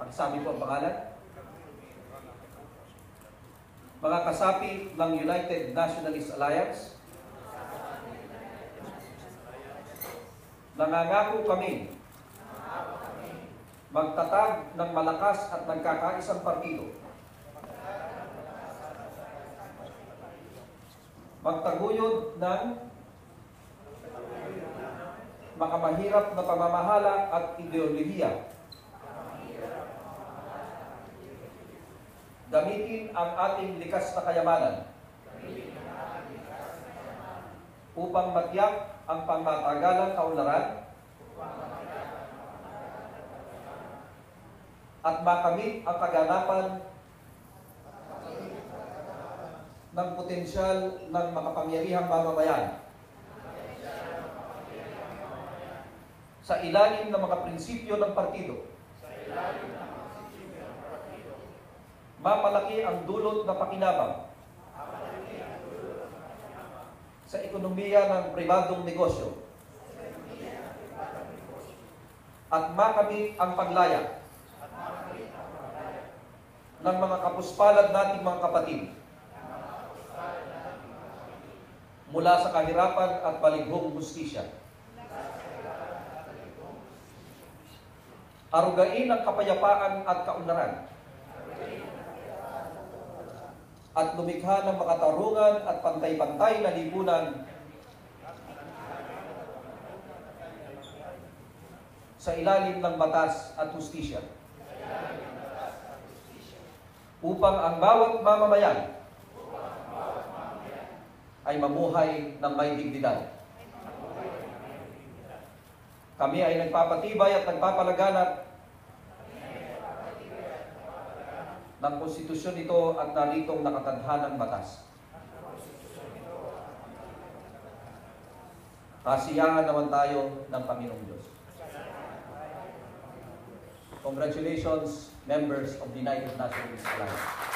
Pakisabi po ang pangalan. Mga kasapi ng United Nationalist Alliance, nangangako kami magtatag ng malakas at nagkakaisang partido, magtaguyod ng makamahirap na pamamahala at ideolohiya, gamitin ang ating likas na kayamanan upang matiyak ang pangmatagalang kaunlaran at makamit ang kaganapan ng potensyal ng makapangyarihang mamamayan sa ilalim ng mga prinsipyo ng partido. Mapalaki ang dulot na pakinabang sa ekonomiya ng pribadong negosyo at makamit ang paglaya ng mga kapuspalad nating mga kapatid mula sa kahirapan at balighong hustisya. Arugain ang kapayapaan at kaunlaran at lumikha ng makatarungan at pantay-pantay na lipunan sa ilalim ng batas at hustisya upang ang bawat mamamayan ay mamuhay ng may dignidad. Kami ay nagpapatibay at nagpapalaganap ng konstitusyon ito at naritong nakatadhanang batas. Kasiyahan naman tayo ng Panginoong Diyos. Congratulations, members of the United Nationalist Alliance.